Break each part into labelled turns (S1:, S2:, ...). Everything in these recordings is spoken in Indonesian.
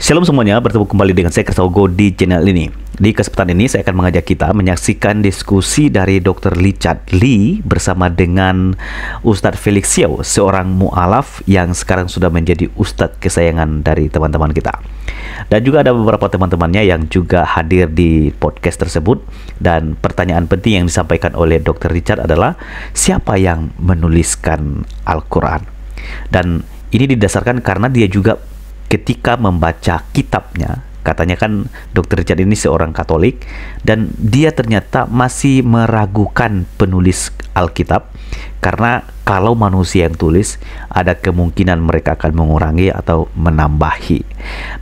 S1: Shalom semuanya, bertemu kembali dengan saya Kersaogo di channel ini. Di kesempatan ini saya akan mengajak kita menyaksikan diskusi dari Dr. Richard Lee bersama dengan Ustadz Felix Xiao, seorang mu'alaf yang sekarang sudah menjadi Ustadz kesayangan dari teman-teman kita. Dan juga ada beberapa teman-temannya yang juga hadir di podcast tersebut. Dan pertanyaan penting yang disampaikan oleh Dr. Richard adalah, siapa yang menuliskan Al-Quran? Dan ini didasarkan karena dia juga ketika membaca kitabnya, katanya kan Dr. Richard ini seorang Katolik, dan dia ternyata masih meragukan penulis Alkitab, karena kalau manusia yang tulis, ada kemungkinan mereka akan mengurangi atau menambahi.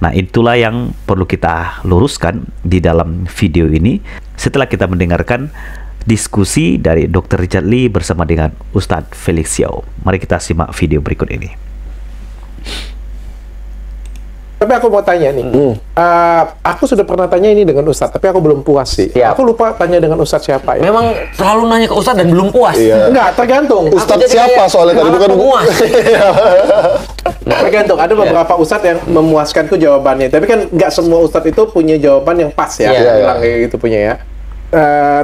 S1: Nah, itulah yang perlu kita luruskan di dalam video ini setelah kita mendengarkan diskusi dari Dr. Richard Lee bersama dengan Ustadz Felix Xiao. Mari kita simak video berikut ini.
S2: Tapi aku mau tanya nih, aku sudah pernah tanya ini dengan Ustadz, tapi aku belum puas sih.
S3: Siap.
S2: Aku lupa tanya dengan Ustadz siapa ya.
S3: Memang selalu nanya ke Ustadz dan belum puas.
S4: Iya.
S2: Enggak, tergantung.
S4: Ustadz siapa soalnya tadi bukan
S3: puas.
S2: Tergantung, ada beberapa Ustadz yang memuaskanku jawabannya. Tapi kan nggak semua Ustadz itu punya jawaban yang pas ya.
S3: Iya,
S2: Bilang kayak gitu punya ya.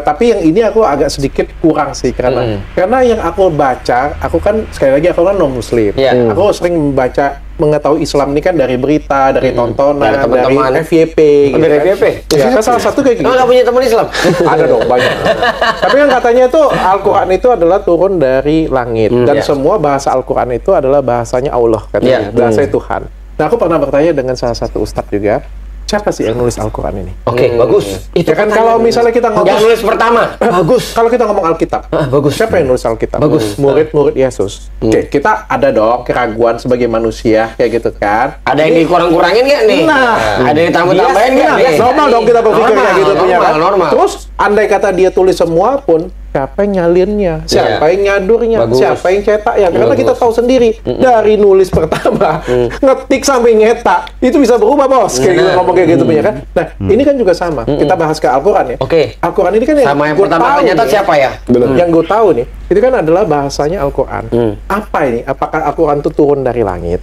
S2: Tapi yang ini aku agak sedikit kurang sih, karena yang aku baca, aku kan sekali lagi aku kan non Muslim.
S3: Iya.
S2: Aku sering membaca, mengetahui Islam ini kan dari berita, dari tontonan,
S3: Dari teman-teman.
S2: dari FYP.
S3: Oh, dari
S2: kan.
S3: FYP?
S2: Ya, kan salah satu kayak gitu.
S3: Emang nggak punya teman Islam?
S2: Ada dong, banyak. Tapi kan katanya itu Al-Quran itu adalah turun dari langit. Dan semua bahasa Al-Quran itu adalah bahasanya Allah, katanya. Bahasa Tuhan. Nah, aku pernah bertanya dengan salah satu ustadz juga, siapa sih yang nulis Al-Quran ini?
S3: Oke, bagus.
S2: Ya kan kalau misalnya kita ngomong...
S3: Yang nulis pertama, bagus.
S2: Kalau kita ngomong Alkitab,
S3: Bagus.
S2: siapa yang nulis Alkitab?
S3: Bagus.
S2: Murid-murid Yesus. Oke, kita ada dong keraguan sebagai manusia, kayak gitu kan.
S3: Ada yang dikurang-kurangin nggak nih?
S2: Nah,
S3: ada yang ditambah-tambahin nggak nih?
S2: normal dong kita berpikir kayak gitu punya kan.
S3: Normal.
S2: Terus andai kata dia tulis semua pun, siapa yang nyalinnya, siapa yang nyadurnya,
S3: Bagus.
S2: siapa yang cetaknya? Karena kita tahu sendiri dari nulis pertama, ngetik sampai nyetak itu bisa berubah bos. Kayak gitu ngomong kayak gitu punya kan. Nah, ini kan juga sama. Kita bahas ke Al-Quran ya.
S3: Oke.
S2: Al-Quran ini kan yang
S3: Sama yang
S2: gua
S3: pertama
S2: tahu
S3: kali nyetak
S2: nih,
S3: siapa ya?
S2: Yang gue tahu nih, itu kan adalah bahasanya Al-Quran. Apa ini? Apakah Al-Quran itu turun dari langit?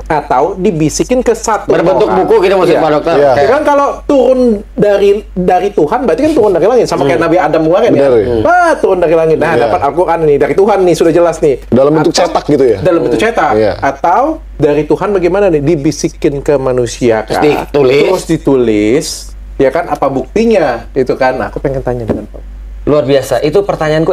S2: Atau dibisikin ke satu
S3: Berbentuk
S2: orang?
S3: buku gitu maksud
S2: Iya.
S3: Pak Dokter?
S4: Iya.
S2: Ya kan kalau turun dari Tuhan, berarti kan turun dari langit. Sama kayak Nabi Adam kemarin ya.
S4: Benar,
S2: Turun dari langit. Nah,
S4: Iya.
S2: dapat Al-Quran nih, dari Tuhan nih, sudah jelas nih.
S4: Dalam bentuk cetak gitu ya?
S2: Dalam bentuk cetak.
S4: Iya.
S2: Atau dari Tuhan bagaimana nih? Dibisikin ke manusia kan? Terus ditulis. Ya kan, apa buktinya? Itu kan, nah, aku pengen tanya dengan Pak.
S3: Luar biasa. Itu pertanyaanku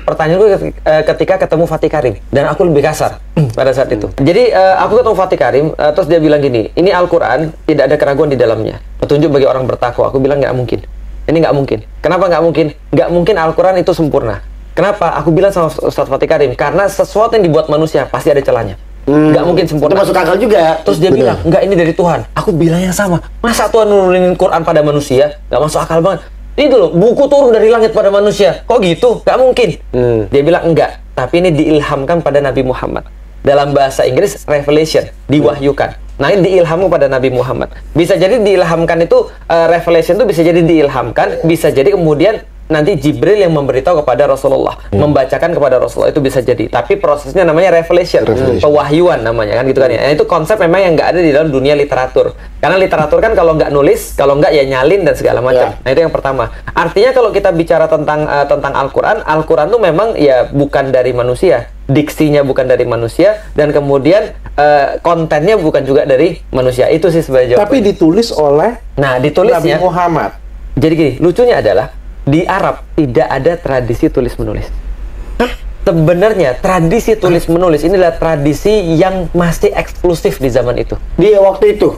S3: pertanyaanku ketika ketemu Fatih Karim, dan aku lebih kasar pada saat itu. Jadi aku ketemu Fatih Karim, terus dia bilang gini, ini Al-Quran tidak ada keraguan di dalamnya, petunjuk bagi orang bertakwa. Aku bilang nggak mungkin. Ini nggak mungkin. Kenapa nggak mungkin? Nggak mungkin Al-Quran itu sempurna. Kenapa? Aku bilang sama Ustadz Fatih Karim, karena sesuatu yang dibuat manusia pasti ada celahnya. Nggak mungkin sempurna.
S5: Itu masuk akal juga.
S3: Terus dia bilang, enggak, ini dari Tuhan. Aku bilang yang sama. Masa Tuhan nurunin Quran pada manusia? Nggak masuk akal banget. Itu loh, buku turun dari langit pada manusia. Kok gitu? Nggak mungkin. Dia bilang, enggak. Tapi ini diilhamkan pada Nabi Muhammad. Dalam bahasa Inggris, revelation. Diwahyukan. Nah, ini diilhamkan pada Nabi Muhammad. Bisa jadi diilhamkan itu, revelation itu bisa jadi diilhamkan. Bisa jadi kemudian nanti Jibril yang memberitahu kepada Rasulullah, membacakan kepada Rasulullah, itu bisa jadi. Tapi prosesnya namanya revelation, pewahyuan namanya kan gitu kan ya. Nah, itu konsep memang yang nggak ada di dalam dunia literatur. Karena literatur kan kalau nggak nulis, kalau nggak ya nyalin dan segala macam. Nah, itu yang pertama. Artinya kalau kita bicara tentang Al-Quran, Al-Quran itu memang ya bukan dari manusia, diksinya bukan dari manusia, dan kemudian kontennya bukan juga dari manusia. Itu sih sebenarnya jawabannya.
S2: Tapi ditulis oleh
S3: ditulisnya
S2: Nabi Muhammad.
S3: Jadi gini, lucunya adalah di Arab tidak ada tradisi tulis-menulis. Sebenarnya tradisi tulis-menulis ini adalah tradisi yang masih eksklusif di zaman itu.
S5: Di waktu itu.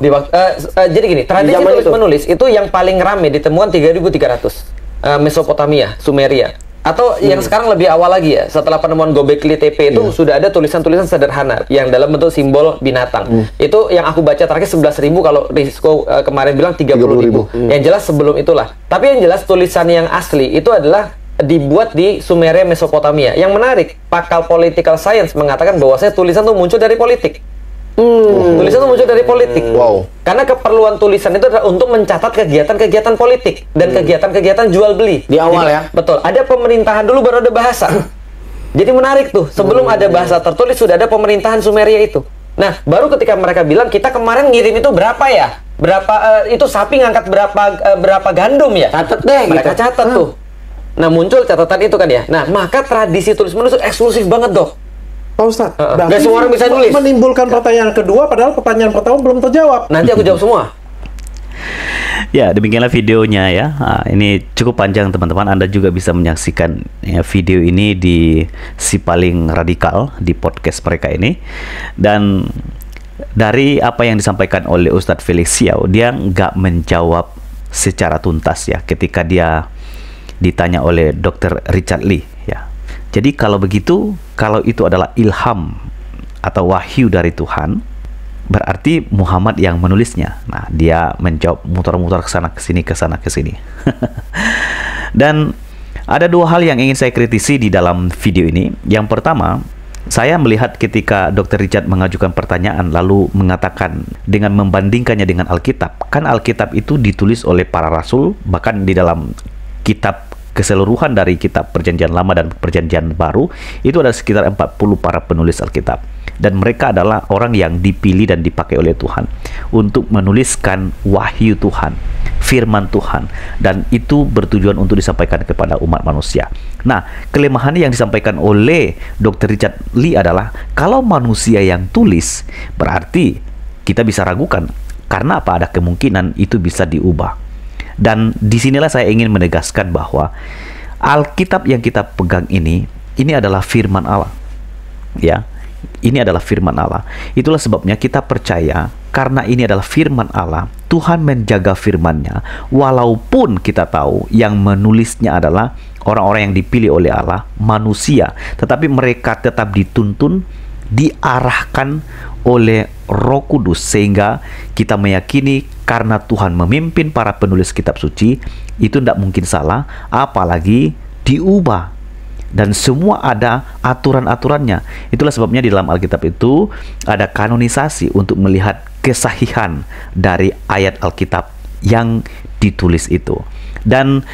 S3: Jadi gini, tradisi tulis-menulis itu yang paling rame ditemukan 3300. Mesopotamia, Sumeria. Atau yang sekarang lebih awal lagi ya, setelah penemuan Göbekli Tepe itu sudah ada tulisan-tulisan sederhana yang dalam bentuk simbol binatang. Itu yang aku baca terakhir 11.000, kalau Rizko kemarin bilang 30.000. Yang jelas sebelum itulah. Tapi yang jelas tulisan yang asli itu adalah dibuat di Sumeria, Mesopotamia. Yang menarik, pakar political science mengatakan bahwasanya tulisan itu muncul dari politik. Tulisan itu muncul dari politik.
S4: Wow.
S3: Karena keperluan tulisan itu adalah untuk mencatat kegiatan-kegiatan politik dan kegiatan-kegiatan jual beli.
S5: Di awal
S3: Jadi,
S5: ya.
S3: Betul. Ada pemerintahan dulu, baru ada bahasa. Jadi menarik tuh. Sebelum ada bahasa tertulis sudah ada pemerintahan Sumeria itu. Nah, baru ketika mereka bilang, kita kemarin ngirim itu berapa ya? Berapa itu sapi ngangkat berapa gandum ya?
S5: Catat deh.
S3: Mereka
S5: gitu.
S3: catat tuh. Nah, muncul catatan itu kan ya. Nah, maka tradisi tulis menulis itu eksklusif banget, Dok.
S2: Pak Ustadz,
S3: Nggak semua orang bisa nulis.
S2: Menimbulkan pertanyaan kedua, padahal pertanyaan pertama belum terjawab.
S3: Nanti aku jawab semua.
S1: Ya, demikianlah videonya ya. Nah, ini cukup panjang teman-teman. Anda juga bisa menyaksikan ya, video ini di Si Paling Radikal di podcast mereka ini. Dan dari apa yang disampaikan oleh Ustadz Felix Xiao, dia nggak menjawab secara tuntas ya ketika dia ditanya oleh Dr. Richard Lee ya. Jadi kalau begitu, kalau itu adalah ilham atau wahyu dari Tuhan, berarti Muhammad yang menulisnya. Nah, dia menjawab muter-muter ke sana ke sini ke sana ke sini. Dan ada dua hal yang ingin saya kritisi di dalam video ini. Yang pertama, saya melihat ketika Dr. Richard mengajukan pertanyaan lalu mengatakan dengan membandingkannya dengan Alkitab. Kan Alkitab itu ditulis oleh para rasul, bahkan di dalam kitab keseluruhan dari kitab Perjanjian Lama dan Perjanjian Baru itu ada sekitar 40 para penulis Alkitab. Dan mereka adalah orang yang dipilih dan dipakai oleh Tuhan untuk menuliskan wahyu Tuhan, firman Tuhan, dan itu bertujuan untuk disampaikan kepada umat manusia. Nah, kelemahan yang disampaikan oleh Dr. Richard Lee adalah kalau manusia yang tulis, berarti kita bisa ragukan karena apa, ada kemungkinan itu bisa diubah. Dan disinilah saya ingin menegaskan bahwa Alkitab yang kita pegang ini adalah firman Allah. Ya, ini adalah firman Allah. Itulah sebabnya kita percaya karena ini adalah firman Allah, Tuhan menjaga firman-Nya. Walaupun kita tahu yang menulisnya adalah orang-orang yang dipilih oleh Allah, manusia, tetapi mereka tetap dituntun, diarahkan oleh Roh Kudus, sehingga kita meyakini karena Tuhan memimpin para penulis kitab suci, itu tidak mungkin salah, apalagi diubah. Dan semua ada aturan-aturannya. Itulah sebabnya di dalam Alkitab itu ada kanonisasi untuk melihat kesahihan dari ayat Alkitab yang ditulis itu. Dan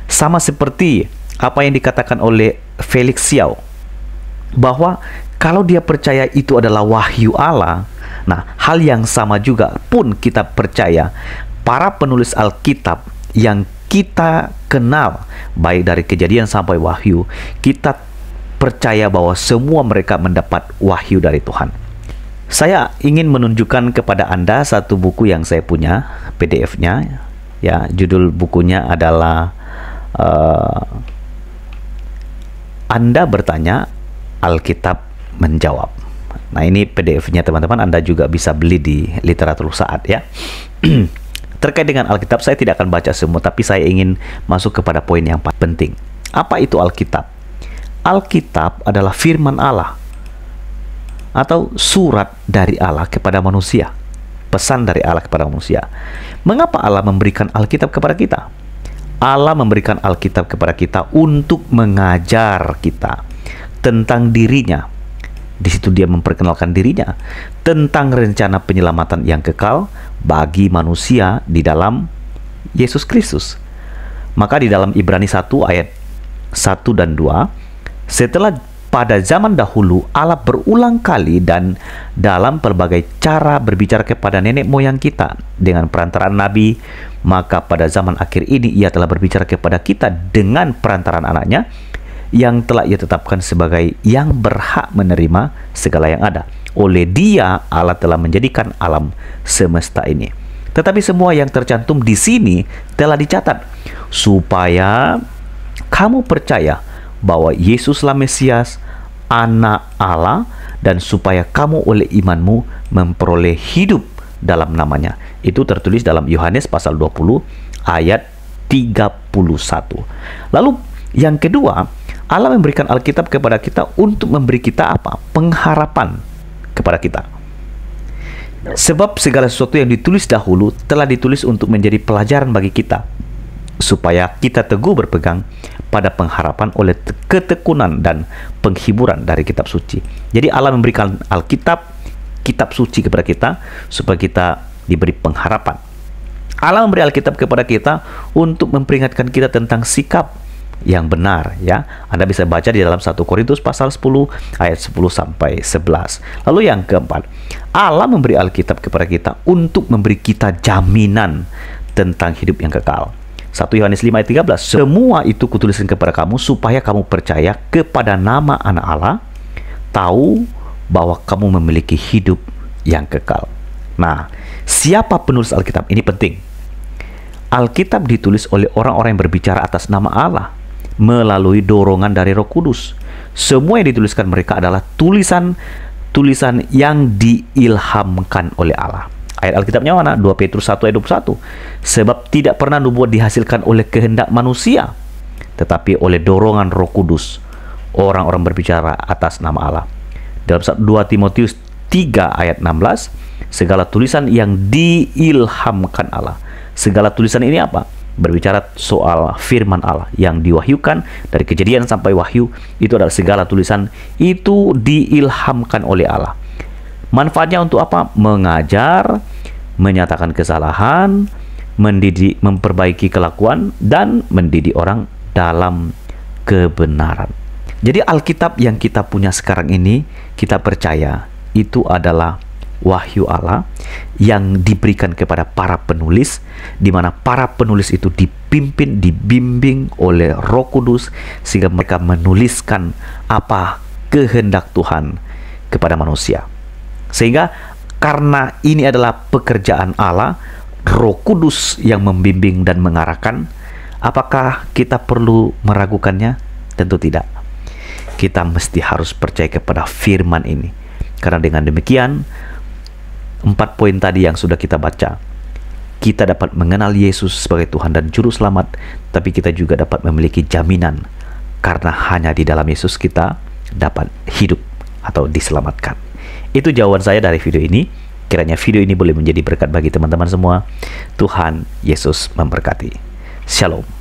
S1: sama seperti apa yang dikatakan oleh Felix Xiao, bahwa kalau dia percaya itu adalah wahyu Allah, nah hal yang sama juga pun kita percaya para penulis Alkitab yang kita kenal, baik dari Kejadian sampai Wahyu, kita percaya bahwa semua mereka mendapat wahyu dari Tuhan. Saya ingin menunjukkan kepada Anda satu buku yang saya punya, PDF-nya. Ya, judul bukunya adalah Anda Bertanya, Alkitab Menjawab. Nah, ini PDF-nya teman-teman. Anda juga bisa beli di Literatur Saat ya. Terkait dengan Alkitab, saya tidak akan baca semua, tapi saya ingin masuk kepada poin yang penting. Apa itu Alkitab? Alkitab adalah firman Allah atau surat dari Allah kepada manusia, pesan dari Allah kepada manusia. Mengapa Allah memberikan Alkitab kepada kita? Allah memberikan Alkitab kepada kita untuk mengajar kita tentang dirinya. Di situ dia memperkenalkan dirinya tentang rencana penyelamatan yang kekal bagi manusia di dalam Yesus Kristus. Maka di dalam Ibrani 1 ayat 1 dan 2, setelah pada zaman dahulu Allah berulang kali dan dalam pelbagai cara berbicara kepada nenek moyang kita dengan perantaraan nabi, maka pada zaman akhir ini ia telah berbicara kepada kita dengan perantaraan anaknya, yang telah ia tetapkan sebagai yang berhak menerima segala yang ada. Oleh dia Allah telah menjadikan alam semesta ini. Tetapi semua yang tercantum di sini telah dicatat supaya kamu percaya bahwa Yesuslah Mesias, Anak Allah, dan supaya kamu oleh imanmu memperoleh hidup dalam namanya. Itu tertulis dalam Yohanes pasal 20 ayat 31. Lalu yang kedua, Allah memberikan Alkitab kepada kita untuk memberi kita apa? Pengharapan kepada kita. Sebab segala sesuatu yang ditulis dahulu telah ditulis untuk menjadi pelajaran bagi kita, supaya kita teguh berpegang pada pengharapan oleh ketekunan dan penghiburan dari kitab suci. Jadi Allah memberikan Alkitab, kitab suci kepada kita, supaya kita diberi pengharapan. Allah memberi Alkitab kepada kita untuk memperingatkan kita tentang sikap yang benar, ya. Anda bisa baca di dalam 1 Korintus pasal 10 ayat 10 sampai 11. Lalu yang keempat, Allah memberi Alkitab kepada kita untuk memberi kita jaminan tentang hidup yang kekal. 1 Yohanes 5 ayat 13, semua itu kutuliskan kepada kamu supaya kamu percaya kepada nama Anak Allah, tahu bahwa kamu memiliki hidup yang kekal. Nah, siapa penulis Alkitab? Ini penting. Alkitab ditulis oleh orang-orang yang berbicara atas nama Allah melalui dorongan dari Roh Kudus. Semua yang dituliskan mereka adalah tulisan yang diilhamkan oleh Allah. Ayat Alkitabnya mana? 2 Petrus 1 ayat 21. Sebab tidak pernah nubuat dihasilkan oleh kehendak manusia, tetapi oleh dorongan Roh Kudus. Orang-orang berbicara atas nama Allah. Dalam 2 Timotius 3 ayat 16, segala tulisan yang diilhamkan Allah. Segala tulisan ini apa? Berbicara soal firman Allah yang diwahyukan dari Kejadian sampai Wahyu. Itu adalah segala tulisan itu diilhamkan oleh Allah. Manfaatnya untuk apa? Mengajar, menyatakan kesalahan, mendidik, memperbaiki kelakuan, dan mendidik orang dalam kebenaran. Jadi Alkitab yang kita punya sekarang ini, kita percaya itu adalah wahyu Allah yang diberikan kepada para penulis, di mana para penulis itu dipimpin, dibimbing oleh Roh Kudus sehingga mereka menuliskan apa kehendak Tuhan kepada manusia. Sehingga karena ini adalah pekerjaan Allah, Roh Kudus yang membimbing dan mengarahkan, apakah kita perlu meragukannya? Tentu tidak. Kita mesti harus percaya kepada firman ini. Karena dengan demikian 4 poin tadi yang sudah kita baca, kita dapat mengenal Yesus sebagai Tuhan dan Juru Selamat, tapi kita juga dapat memiliki jaminan karena hanya di dalam Yesus kita dapat hidup atau diselamatkan. Itu jawaban saya dari video ini. Kiranya video ini boleh menjadi berkat bagi teman-teman semua. Tuhan Yesus memberkati. Shalom.